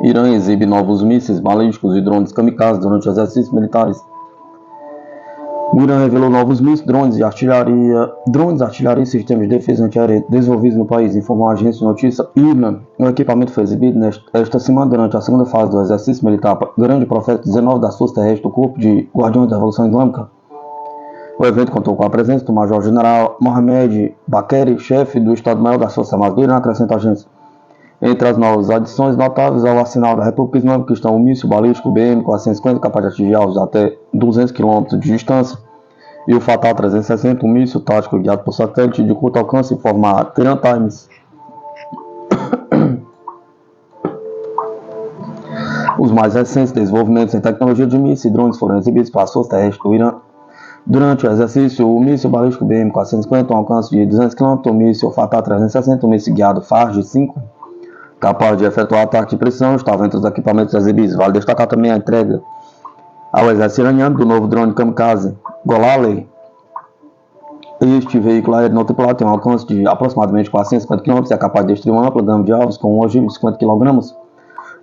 Irã exibe novos mísseis balísticos e drones kamikaze durante exercícios militares. O Irã revelou novos mísseis, drones, artilharia e sistemas de defesa antiaérea desenvolvidos no país, informou a agência de notícia IRNA. O equipamento foi exibido esta semana durante a segunda fase do exercício militar Grande Profeta 19 das Forças Terrestres do Corpo de Guardiões da Revolução Islâmica. O evento contou com a presença do Major-General Mohamed Bakeri, chefe do Estado-Maior das Forças Armadas do Irã, acrescenta a agência. Entre as novas adições notáveis ao arsenal da República Islâmica estão o míssil balístico BM-450, capaz de atingir alvos até 200 km de distância, e o Fatah 360, um míssil tático guiado por satélite de curto alcance em formato Tiran Times. Os mais recentes desenvolvimentos em tecnologia de mísseis e drones foram exibidos para as forças terrestres do Irã. Durante o exercício, o míssil balístico BM-450, um alcance de 200 km, o míssil Fatah 360, um míssil guiado Farj-5, capaz de efetuar ataque de precisão, estava entre os equipamentos exibidos. Vale destacar também a entrega ao exército iraniano do novo drone kamikaze Golaley. Este veículo aéreo não tripulado tem um alcance de aproximadamente 450 km e é capaz de destruir uma ampla gama de alvos com um ogivo de 50 kg.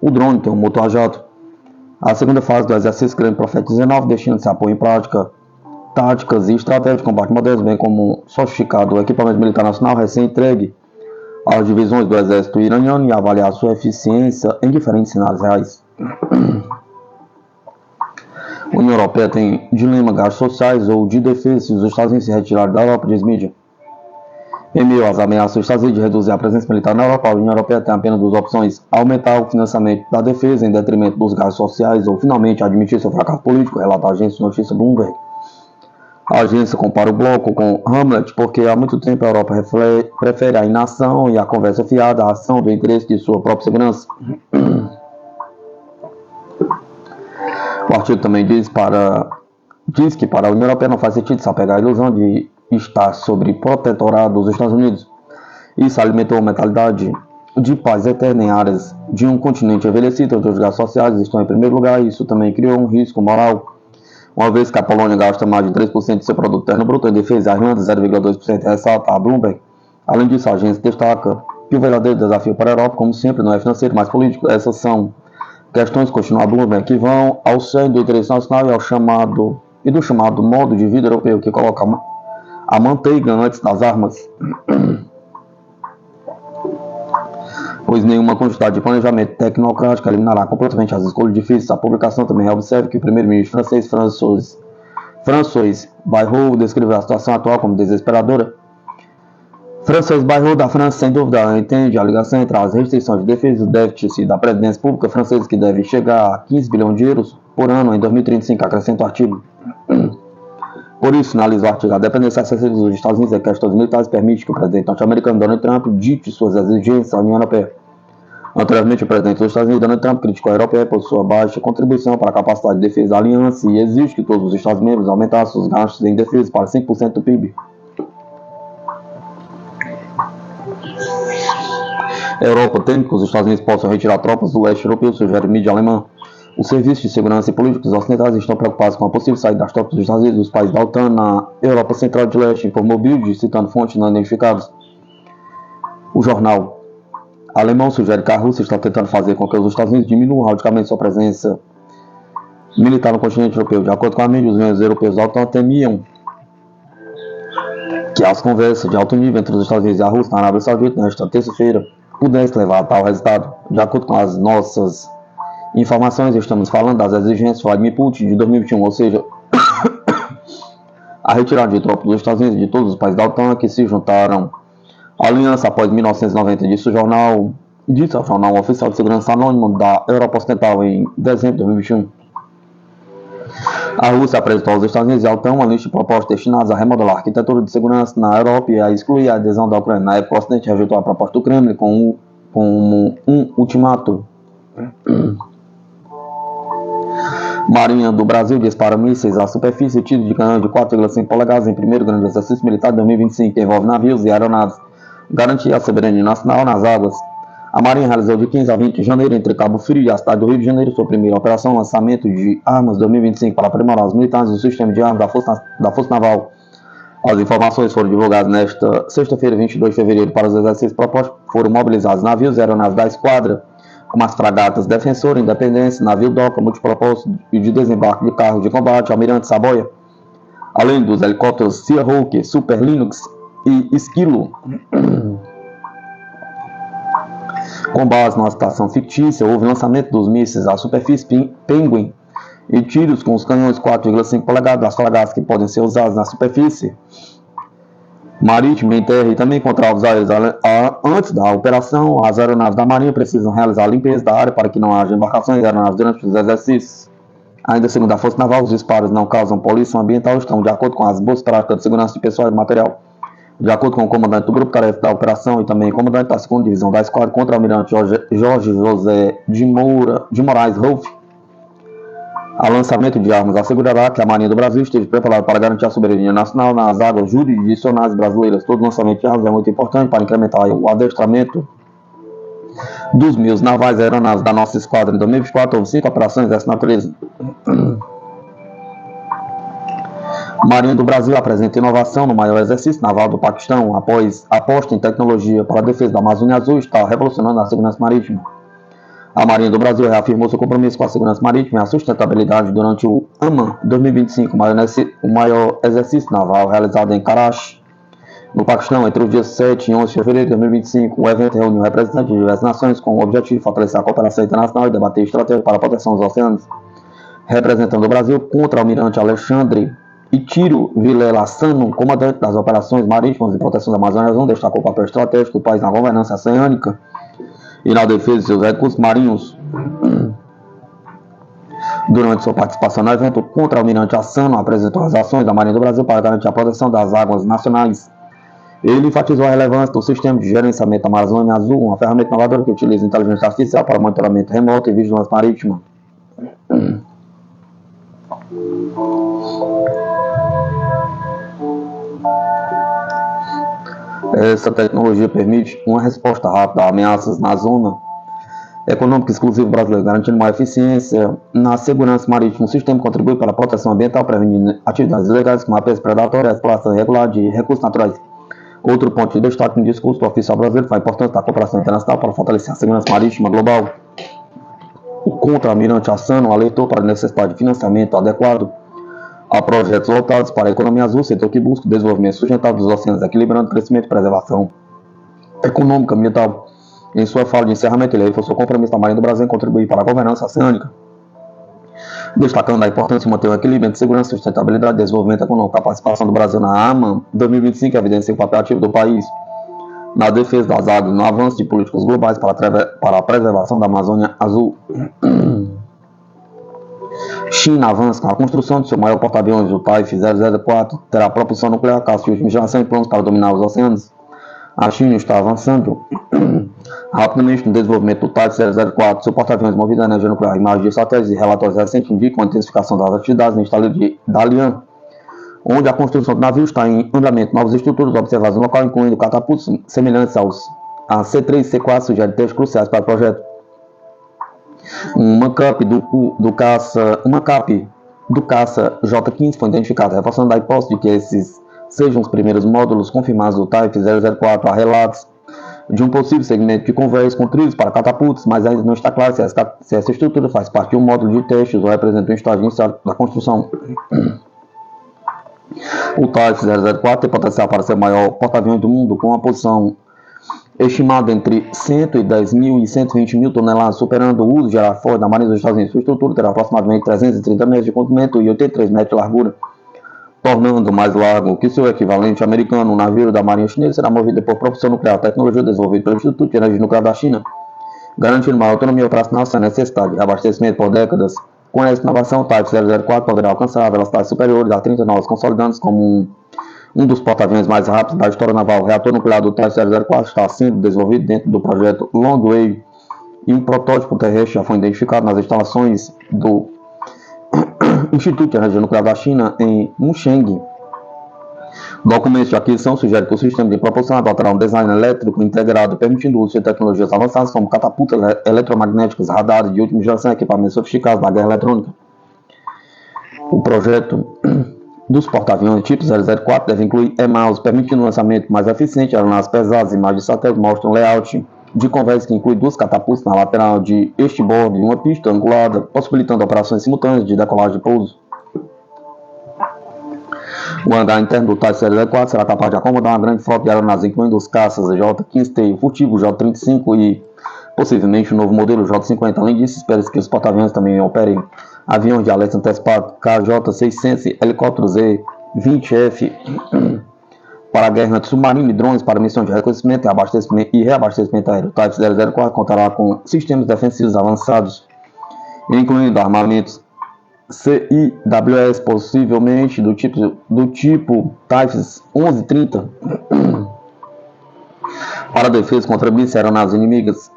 O drone tem um motor a jato. A segunda fase do exercício Grande Profeta 19 destina-se a pôr em prática táticas e estratégias de combate modernos, bem como um sofisticado equipamento militar nacional recém-entregue às divisões do exército iraniano e avaliar sua eficiência em diferentes cenários reais. A União Europeia tem dilema gastos sociais ou de defesa se os Estados Unidos se retirarem da Europa, diz mídia. Em meio às ameaças dos Estados Unidos de reduzir a presença militar na Europa, a União Europeia tem apenas duas opções: aumentar o financiamento da defesa em detrimento dos gastos sociais ou finalmente admitir seu fracasso político, relata a agência de notícia Bloomberg. A agência compara o bloco com Hamlet porque há muito tempo a Europa prefere a inação e a conversa fiada à ação do interesse de sua própria segurança. O artigo também diz que para a União Europeia não faz sentido se apegar à ilusão de estar sob protetorado dos Estados Unidos. Isso alimentou a mentalidade de paz eterna em áreas de um continente envelhecido, onde os gastos sociais estão em primeiro lugar. Isso também criou um risco moral, uma vez que a Polônia gasta mais de 3% de seu produto interno bruto em defesa e a Irlanda 0,2%, ressalta a Bloomberg. Além disso, a agência destaca que o verdadeiro desafio para a Europa, como sempre, não é financeiro, mas político. Essas são questões, continua a Bloomberg, que vão ao centro do interesse nacional e do chamado modo de vida europeu, que coloca a manteiga antes das armas. Pois nenhuma quantidade de planejamento tecnocrático eliminará completamente as escolhas difíceis. A publicação também observa que o primeiro-ministro François Bayrou descreveu a situação atual como desesperadora. François Bayrou, da França, sem dúvida, entende a ligação entre as restrições de defesa e o déficit da previdência pública francesa, que deve chegar a 15 bilhões de euros por ano em 2035, acrescenta o artigo. Por isso, finaliza o artigo, a dependência excessiva dos Estados Unidos em questões militares permite que o presidente norte-americano Donald Trump dite suas exigências à União Europeia. Anteriormente, o presidente dos Estados Unidos, Donald Trump, criticou a Europeia por sua baixa contribuição para a capacidade de defesa da aliança e exige que todos os Estados-membros aumentassem os gastos em defesa para 5% do PIB. A Europa teme que os Estados Unidos possam retirar tropas do leste europeu, sugere mídia alemã. Os serviços de segurança e políticos ocidentais estão preocupados com a possível saída das tropas dos Estados Unidos dos países da OTAN na Europa Central e de Leste, informou Bild, citando fontes não identificadas. O jornal alemão sugere que a Rússia está tentando fazer com que os Estados Unidos diminuam radicalmente sua presença militar no continente europeu. De acordo com a mídia, os membros europeus da OTAN temiam que as conversas de alto nível entre os Estados Unidos e a Rússia na Arábia Saudita nesta terça-feira pudessem levar a tal resultado. De acordo com as nossas informações, estamos falando das exigências de Vladimir Putin de 2021, ou seja, a retirada de tropas dos Estados Unidos e de todos os países da OTAN que se juntaram à aliança após 1990, disse ao jornal oficial de segurança anônimo da Europa Ocidental em dezembro de 2021. A Rússia apresentou aos Estados Unidos e à OTAN uma lista de propostas destinadas a remodelar a arquitetura de segurança na Europa e a excluir a adesão da Ucrânia. Na época, o Ocidente rejeitou a proposta do Kremlin com um ultimato. Marinha do Brasil dispara mísseis à superfície tido de canhão de 4,5 polegadas em primeiro grande exercício militar de 2025, que envolve navios e aeronaves. Garantir a soberania nacional nas águas. A Marinha realizou de 15 a 20 de janeiro entre Cabo Frio e a cidade do Rio de Janeiro sua primeira operação lançamento de armas 2025 para aprimorar os militares do sistema de armas da Força Naval. As informações foram divulgadas nesta sexta-feira, 22 de fevereiro, para os exercícios propostos. Foram mobilizados navios e aeronaves da esquadra, como as fragatas Defensor, Independência, navio Doca, multipropósito e de desembarque de carros de combate, Almirante Saboia, além dos helicópteros Seahawk, Super Linux e Esquilo. Com base numa situação fictícia, houve lançamento dos mísseis à superfície Penguin e tiros com os canhões 4,5 polegadas das fragatas que podem ser usados na superfície marítima, em terra e também contra alvos aéreos. Antes da operação, as aeronaves da Marinha precisam realizar a limpeza da área para que não haja embarcações de aeronaves durante os exercícios. Ainda segundo a Força Naval, os disparos não causam poluição ambiental, estão de acordo com as boas práticas de segurança de pessoal e material. De acordo com o comandante do grupo tarefa da operação e também comandante da 2ª Divisão da Esquadra, contra-almirante Jorge José de Moraes Rolf, o lançamento de armas assegurará que a Marinha do Brasil esteja preparada para garantir a soberania nacional nas águas jurisdicionais brasileiras. Todo lançamento de armas é muito importante para incrementar o adestramento dos meios navais e aeronaves da nossa esquadra. Em 2024, houve 5 operações dessa natureza. Marinha do Brasil apresenta inovação no maior exercício naval do Paquistão. Após aposta em tecnologia para a defesa da Amazônia Azul, está revolucionando a segurança marítima. A Marinha do Brasil reafirmou seu compromisso com a segurança marítima e a sustentabilidade durante o AMAN 2025, o maior exercício naval realizado em Karachi, no Paquistão, entre os dias 7 e 11 de fevereiro de 2025. O evento reuniu representantes de diversas nações com o objetivo de fortalecer a cooperação internacional e debater estratégias para a proteção dos oceanos. Representando o Brasil, contra-almirante Alexandre Itiro Vilela Sano, comandante das operações marítimas e proteção da Amazônia Azul, destacou o papel estratégico do país na governança oceânica e na defesa de seus recursos marinhos. Durante sua participação no evento, o contra-almirante Assano apresentou as ações da Marinha do Brasil para garantir a proteção das águas nacionais. Ele enfatizou a relevância do sistema de gerenciamento da Amazônia Azul, uma ferramenta inovadora que utiliza inteligência artificial para monitoramento remoto e vigilância marítima. Essa tecnologia permite uma resposta rápida a ameaças na zona econômica exclusiva brasileira, garantindo maior eficiência na segurança marítima. O sistema contribui para a proteção ambiental, prevenindo atividades ilegais como a pesca predatória e a exploração irregular de recursos naturais. Outro ponto de destaque no discurso do oficial brasileiro foi a importância da cooperação internacional para fortalecer a segurança marítima global. O contra-almirante Assano alertou para a necessidade de financiamento adequado a projetos voltados para a economia azul, setor que busca o desenvolvimento sustentável dos oceanos, equilibrando crescimento e preservação econômica e ambiental. Em sua fala de encerramento, ele reforçou o compromisso da Marinha do Brasil em contribuir para a governança oceânica, destacando a importância de manter o equilíbrio entre segurança, sustentabilidade e desenvolvimento econômico. A participação do Brasil na AMAN 2025 evidencia o papel ativo do país na defesa das águas, no avanço de políticas globais para a preservação da Amazônia Azul. China avança com a construção de seu maior porta-aviões, o Typhoon 004, terá propulsão nuclear, caça de última geração e planos para dominar os oceanos. A China está avançando rapidamente no desenvolvimento do Typhoon 004, seu porta-aviões movido a energia nuclear. Imagens de satélites e relatórios recentes indicam a intensificação das atividades no estado de Dalian, onde a construção do navio está em andamento. Novas estruturas observadas no local, incluindo catapultos semelhantes a C3 e C4, sugerem testes cruciais para o projeto. Uma CAP do caça J-15 foi identificada, reforçando a hipótese de que esses sejam os primeiros módulos confirmados do Typhoon 004. Há relatos de um possível segmento de convés com trilhos para catapultos, mas ainda não está claro se essa estrutura faz parte de um módulo de testes ou representa um estágio inicial da construção. O Typhoon 004 tem potencial para ser o maior porta-aviões do mundo, com uma posição estimada entre 110 mil e 120 mil toneladas, superando o uso de aerofoil da Marinha dos Estados Unidos. Sua estrutura terá aproximadamente 330 metros de comprimento e 83 metros de largura, tornando mais largo que seu equivalente americano. O navio da Marinha Chinesa será movido por propulsão nuclear, tecnologia desenvolvida pelo Instituto de Energia Nuclear da China, garantindo maior autonomia operacional sem necessidade de abastecimento por décadas. Com essa inovação, o Typhoon 004 poderá alcançar velocidades superiores a 30 nós, consolidando-se como um dos porta-aviões mais rápidos da história naval. O reator nuclear do Typhoon 004 está sendo desenvolvido dentro do projeto Long Wave e um protótipo terrestre já foi identificado nas instalações do Instituto de Energia Nuclear da China em Musheng. Documentos de aquisição sugerem que o sistema de propulsão adotará um design elétrico integrado, permitindo o uso de tecnologias avançadas como catapultas eletromagnéticas, radares de última geração e equipamentos sofisticados da guerra eletrônica. O projeto dos porta-aviões tipo 004 deve incluir EMAUS, permitindo um lançamento mais eficiente de aeronaves pesadas. Imagens de satélite mostram um layout de convés que inclui duas catapultas na lateral de este bordo e uma pista angulada, possibilitando operações simultâneas de decolagem e pouso. O hangar interno do Type 004 será capaz de acomodar uma grande frota de aeronaves, incluindo os caças J-15T, o furtivo J-35 e, possivelmente, o novo modelo J-50. Além disso, espera-se que os porta-aviões também operem aviões de alerta antecipado KJ-600 e helicópteros E-20F para a guerra anti-submarina e drones para missões de reconhecimento e reabastecimento aéreo. O Type 004 contará com sistemas defensivos avançados, incluindo armamentos CIWS, possivelmente do tipo Types 1130, para defesa contra mísseis e aeronaves inimigas.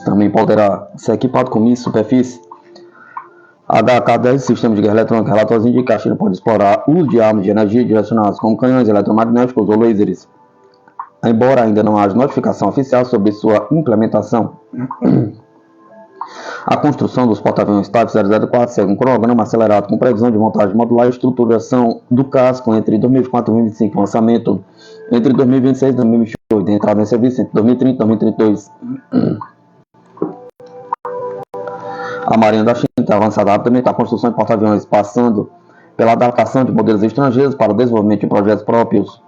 Também poderá ser equipado com mísseis superfície HK-10, sistema de guerra eletrônica. Relatórios indicam que a China pode explorar o uso de armas de energia direcionadas como canhões eletromagnéticos ou lasers, embora ainda não haja notificação oficial sobre sua implementação. A construção dos porta-aviões Type 004 segue um cronograma acelerado com previsão de montagem modular e estruturação do casco entre 2024 e 2025, lançamento entre 2026 e 2028, entrada em serviço entre 2030 e 2032. A Marinha da China tem avançado rapidamente a construção de porta-aviões, passando pela adaptação de modelos estrangeiros para o desenvolvimento de projetos próprios.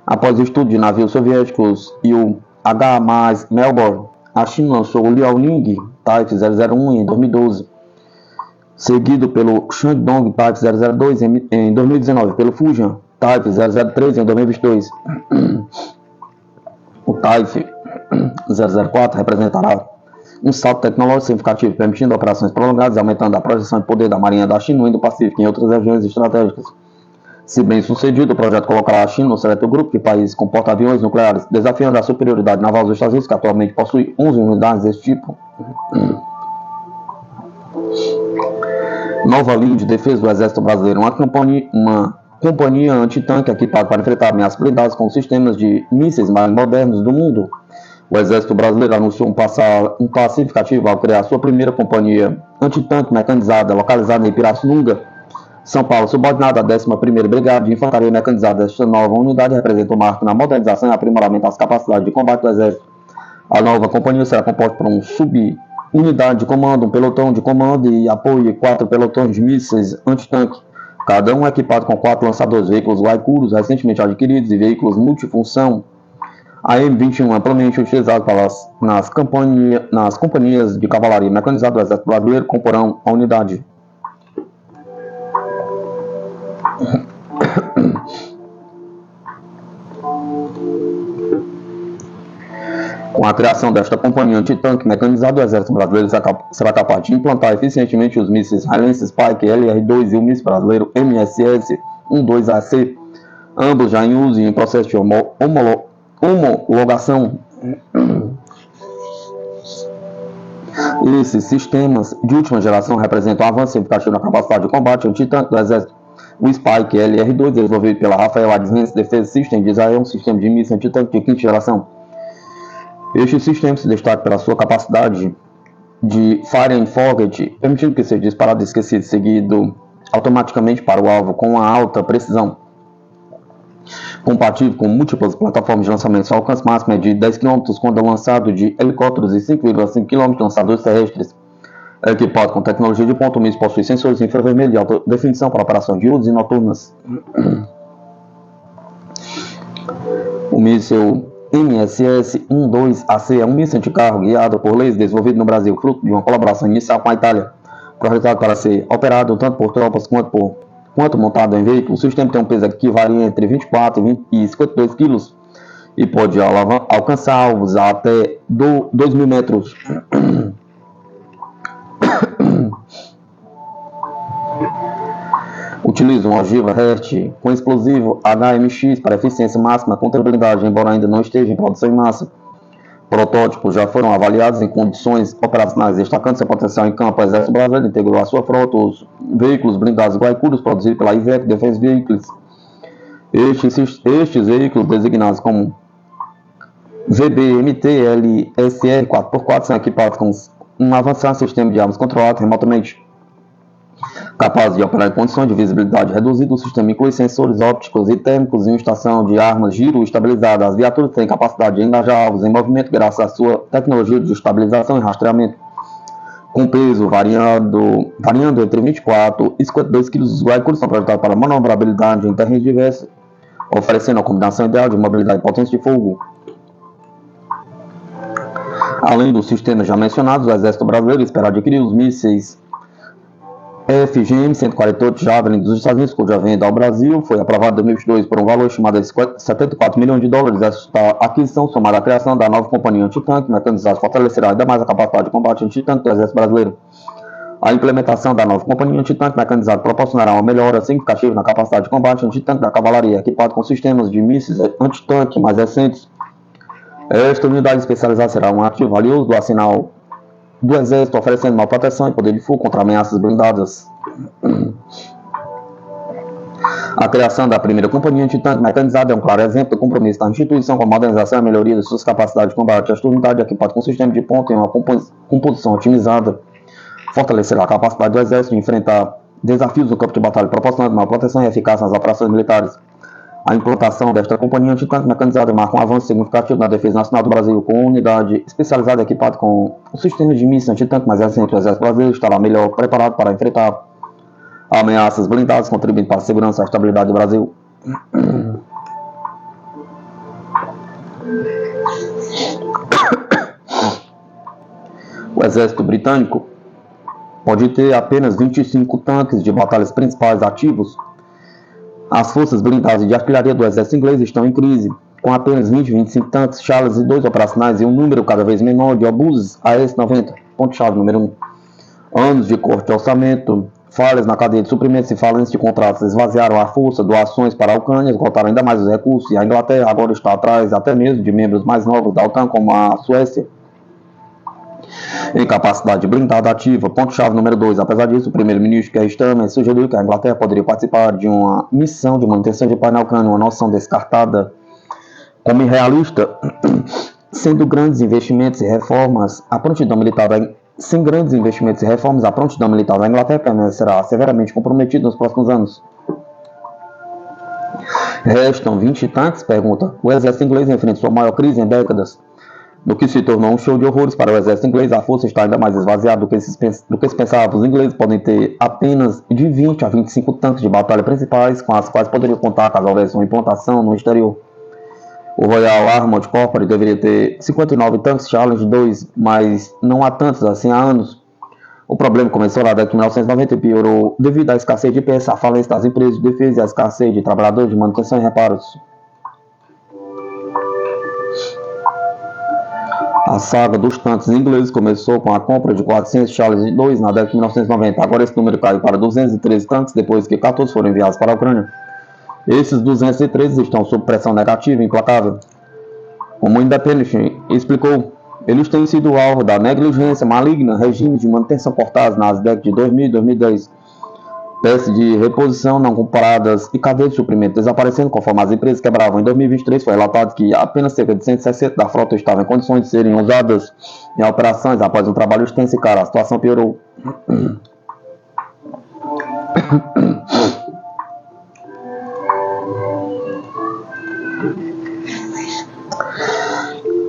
Após o estudo de navios soviéticos e o HMAS Melbourne, a China lançou o Liaoning Type 001 em 2012, seguido pelo Shandong Type 002 em 2019, pelo Fujian Type 003 em 2022. O Type 004 representará um salto tecnológico significativo, permitindo operações prolongadas e aumentando a projeção de poder da Marinha da China no Indo-Pacífico e em outras regiões estratégicas. Se bem sucedido, o projeto colocará a China no seleto grupo de países com porta-aviões nucleares, desafiando a superioridade naval dos Estados Unidos, que atualmente possui 11 unidades desse tipo. Nova linha de defesa do Exército Brasileiro, uma companhia antitanque equipada para enfrentar ameaças blindadas com sistemas de mísseis mais modernos do mundo. O Exército Brasileiro anunciou um passo significativo ao criar sua primeira companhia antitanque mecanizada, localizada em Pirassununga, São Paulo, subordinada à 11ª Brigada de Infantaria Mecanizada. Esta nova unidade representa um marco na modernização e aprimoramento das capacidades de combate do Exército. A nova companhia será composta por um subunidade de comando, um pelotão de comando e apoio e 4 pelotões de mísseis antitanque, cada um equipado com 4 lançadores, veículos Guaicuros recentemente adquiridos e veículos multifunção. A M21 amplamente utilizada nas companhias de cavalaria mecanizada do Exército Brasileiro comporão a unidade. Com a criação desta companhia antitanque mecanizada, o Exército Brasileiro será capaz de implantar eficientemente os mísseis israelenses Spike LR-2 e o míssil brasileiro MSS-12AC, ambos já em uso e em processo de homologação. Esses sistemas de última geração representam um avanço significativo na capacidade de combate antitanque do Exército. O Spike LR-2, desenvolvido pela Rafael Advanced Defense System de Israel, é um sistema de míssil antitanque de 5ª geração. Este sistema se destaca pela sua capacidade de fire and forget, permitindo que seja disparado e esquecido, seguido automaticamente para o alvo com uma alta precisão. Compatível com múltiplas plataformas de lançamento, seu alcance máximo é de 10 km quando lançado de helicópteros e 5,5 km de lançadores terrestres. É equipado com tecnologia de ponto, o míssil possui sensores infravermelho de alta definição para operações diurnas e noturnas. O míssil MSS-12AC é um míssil anticarro guiado por laser desenvolvido no Brasil, fruto de uma colaboração inicial com a Itália, projetado para ser operado tanto por tropas quanto montado em veículos. O sistema tem um peso que varia entre 24 e 52 kg e pode alcançar alvos a até 2.000 metros. Utiliza uma ogiva REST com explosivo HMX para eficiência máxima contra blindagem, embora ainda não esteja em produção em massa. protótipos já foram avaliados em condições operacionais, destacando seu potencial em campo. O Exército Brasileiro integrou a sua frota os veículos blindados Guaicurus produzidos pela IVEC Defense Vehicles. Estes veículos, designados como VBMT-LSR 4x4, são equipados com um avançado sistema de armas controlado remotamente, capaz de operar em condições de visibilidade reduzida. O sistema inclui sensores ópticos e térmicos e uma estação de armas giro estabilizada. As viaturas têm capacidade de engajar alvos em movimento graças à sua tecnologia de estabilização e rastreamento, com peso variando entre 24 e 52 kg. Os Guaicurus são projetados para manobrabilidade em terrenos diversos, oferecendo a combinação ideal de mobilidade e potência de fogo. Além dos sistemas já mencionados, o Exército Brasileiro espera adquirir os mísseis FGM-148 Javelin dos Estados Unidos, cuja venda ao Brasil foi aprovada em 2022 por um valor estimado de 74 milhões de dólares. Esta aquisição, somada à criação da nova companhia antitanque mecanizada, fortalecerá ainda mais a capacidade de combate antitanque do Exército Brasileiro. A implementação da nova companhia antitanque mecanizada proporcionará uma melhora significativa na capacidade de combate antitanque da cavalaria, equipado com sistemas de mísseis antitanque mais recentes. Esta unidade especializada será um ativo valioso do arsenal do Exército, oferecendo uma proteção e poder de fogo contra ameaças blindadas. A criação da primeira companhia antitanque mecanizada é um claro exemplo do compromisso da instituição com a modernização e a melhoria de suas capacidades de combate. Esta unidade, equipada com um sistema de ponta e uma composição otimizada, fortalecerá a capacidade do Exército de enfrentar desafios no campo de batalha, proporcionando uma proteção e eficácia nas operações militares. A implantação desta companhia antitanque mecanizada marca um avanço significativo na defesa nacional do Brasil. Com uma unidade especializada equipada com o sistema de mísseis antitanque mais recente, o Exército Brasileiro estará melhor preparado para enfrentar ameaças blindadas, contribuindo para a segurança e a estabilidade do Brasil. O Exército Britânico pode ter apenas 25 tanques de batalhas principais ativos. As forças blindadas de artilharia do exército inglês estão em crise, com apenas 25 tanques Charles e 2 operacionais e um número cada vez menor de obuses AS-90. Ponto-chave número 1. Anos de corte de orçamento, falhas na cadeia de suprimentos e falência de contratos esvaziaram a força, doações para a Ucrânia esgotaram ainda mais os recursos, e a Inglaterra agora está atrás até mesmo de membros mais novos da OTAN, como a Suécia, em capacidade blindada ativa. Ponto-chave número 2. Apesar disso, o primeiro-ministro Keir Starmer sugeriu que a Inglaterra poderia participar de uma missão de manutenção de paz na Ucrânia, uma noção descartada como irrealista. Sem grandes investimentos e reformas, a prontidão militar da Inglaterra permanecerá severamente comprometida nos próximos anos. Restam 20 tanques? Pergunta. O exército inglês enfrenta sua maior crise em décadas. No que se tornou um show de horrores para o exército inglês, a força está ainda mais esvaziada do que se pensava. Os ingleses podem ter apenas de 20 a 25 tanques de batalha principais, com as quais poderiam contar caso houvesse uma implantação no exterior. O Royal Armoured Corps deveria ter 59 tanques Challenge 2, mas não há tantos assim há anos. O problema começou lá desde 1990 e piorou devido à escassez de peças, à falência das empresas de defesa e à escassez de trabalhadores de manutenção e reparos. A saga dos tanques ingleses começou com a compra de 400 Charles 2 na década de 1990. Agora esse número caiu para 213 tanques depois que 14 foram enviados para a Ucrânia. Esses 213 estão sob pressão negativa e implacável. Como o Independent explicou, eles têm sido alvo da negligência maligna, regime de manutenção cortados nas décadas de 2000 e 2010. Peças de reposição não compradas e cadeias de suprimento desaparecendo conforme as empresas quebravam. Em 2023 foi relatado que apenas cerca de 160 da frota estavam em condições de serem usadas em operações após um trabalho extenso e caro. A situação piorou.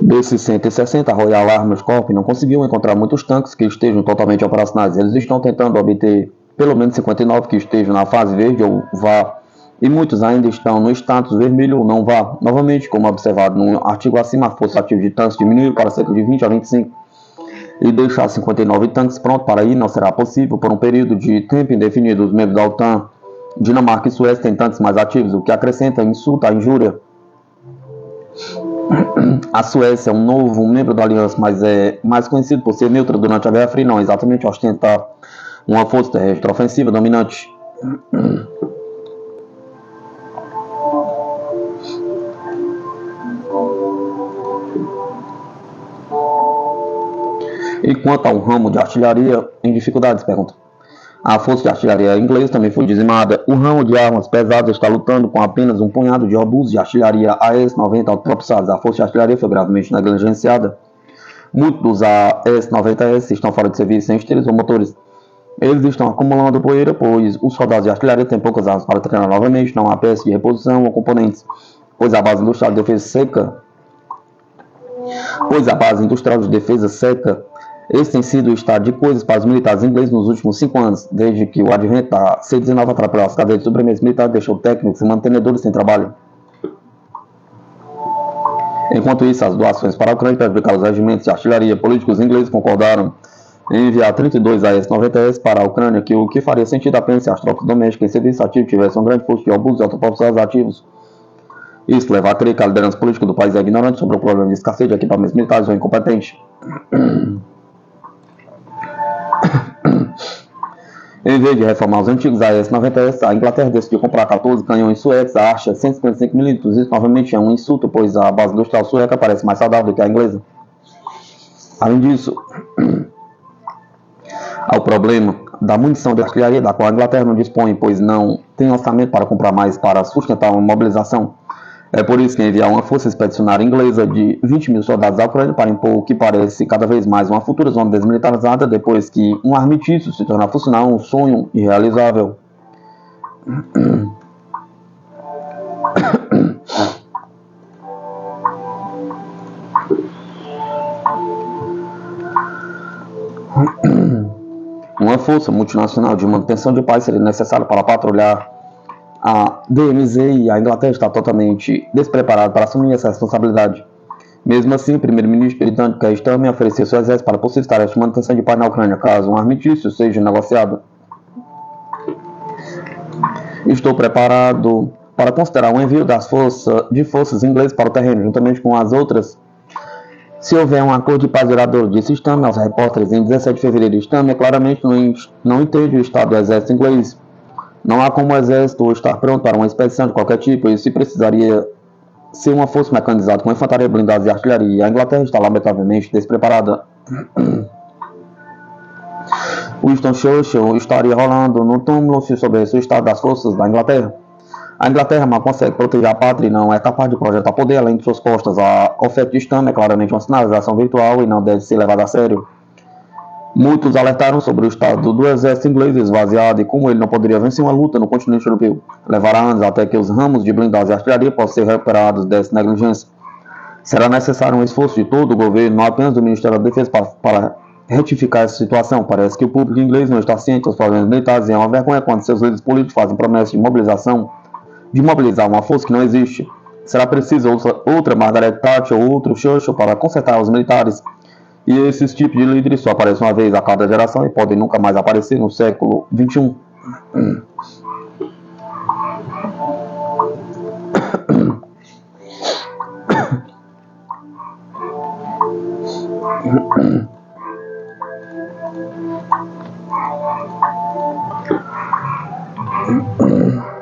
Desses 160, a Royal Armoured Corps não conseguiu encontrar muitos tanques que estejam totalmente operacionais. Eles estão tentando obter pelo menos 59 que estejam na fase verde ou VAR, e muitos ainda estão no status vermelho ou não VAR. Novamente, como observado no artigo acima, a força ativa de tanques diminuiu para cerca de 20 a 25, e deixar 59 tanques prontos para ir não será possível por um período de tempo indefinido. Os membros da OTAN, Dinamarca e Suécia têm tanques mais ativos, o que acrescenta insulto à injúria. A Suécia é um novo membro da aliança, mas é mais conhecido por ser neutra durante a Guerra Fria, não exatamente ostentar uma força terrestre ofensiva dominante. E quanto ao ramo de artilharia em dificuldades, pergunta. A força de artilharia inglesa também foi dizimada. O ramo de armas pesadas está lutando com apenas um punhado de obuses de artilharia AS-90 autopropulsados. A força de artilharia foi gravemente negligenciada. Muitos dos AS-90S estão fora de serviço sem esteira ou motores. Eles estão acumulando poeira, pois os soldados de artilharia têm poucas armas para treinar novamente, não há peças de reposição ou componentes, pois a base industrial de defesa seca. Esse tem sido o estado de coisas para os militares ingleses nos últimos 5 anos, desde que o advento da C-19 atrapalhou as cadeias de suprimentos militares, deixou técnicos e mantenedores sem trabalho. Enquanto isso, as doações para a Ucrânia prejudicaram os regimentos de artilharia. Políticos ingleses concordaram em enviar 32 AS-90S para a Ucrânia, o que faria sentido apenas se as tropas domésticas em serviço ativo tivessem um grande força de obuses e autopropulsados ativos. Isso leva a crer que a liderança política do país é ignorante sobre o problema de escassez de equipamentos militares ou incompetente. Em vez de reformar os antigos AS-90S, a Inglaterra decidiu comprar 14 canhões suecos Archer 155mm. Isso novamente é um insulto, pois a base industrial sueca parece mais saudável do que a inglesa. Além disso, há o problema da munição de artilharia, da qual a Inglaterra não dispõe, pois não tem orçamento para comprar mais para sustentar uma mobilização. É por isso que enviar uma força expedicionária inglesa de 20 mil soldados à Ucrânia para impor o que parece cada vez mais uma futura zona desmilitarizada, depois que um armistício se tornar funcional, um sonho irrealizável. Uma força multinacional de manutenção de paz seria necessária para patrulhar a DMZ e a Inglaterra está totalmente despreparada para assumir essa responsabilidade. Mesmo assim, o primeiro-ministro britânico Keir Starmer ofereceu seu exército para possíveis tarefas de manutenção de paz na Ucrânia, caso um armistício seja negociado. Estou preparado para considerar o envio de forças inglesas para o terreno, juntamente com as outras, se houver um acordo de paz duradouro, disse Starmer aos repórteres em 17 de fevereiro. Starmer claramente não entende o estado do exército inglês. Não há como o exército estar pronto para uma expedição de qualquer tipo, e se precisaria ser uma força mecanizada com infantaria blindada e artilharia. A Inglaterra está lamentavelmente despreparada. Winston Churchill estaria rolando no túmulo se soubesse o estado das forças da Inglaterra. A Inglaterra mal consegue proteger a pátria e não é capaz de projetar poder além de suas costas. A oferta de Starmer é claramente uma sinalização virtual e não deve ser levada a sério. Muitos alertaram sobre o estado do exército inglês esvaziado e como ele não poderia vencer uma luta no continente europeu. Levará anos até que os ramos de blindados e artilharia possam ser recuperados dessa negligência. Será necessário um esforço de todo o governo, não apenas do Ministério da Defesa, para retificar essa situação. Parece que o público inglês não está ciente dos problemas militares e é uma vergonha quando seus líderes políticos fazem promessas de mobilizar uma força que não existe. Será preciso outra Margaret Thatcher ou outro Churchill para consertar os militares. E esses tipos de líderes só aparecem uma vez a cada geração e podem nunca mais aparecer no século XXI.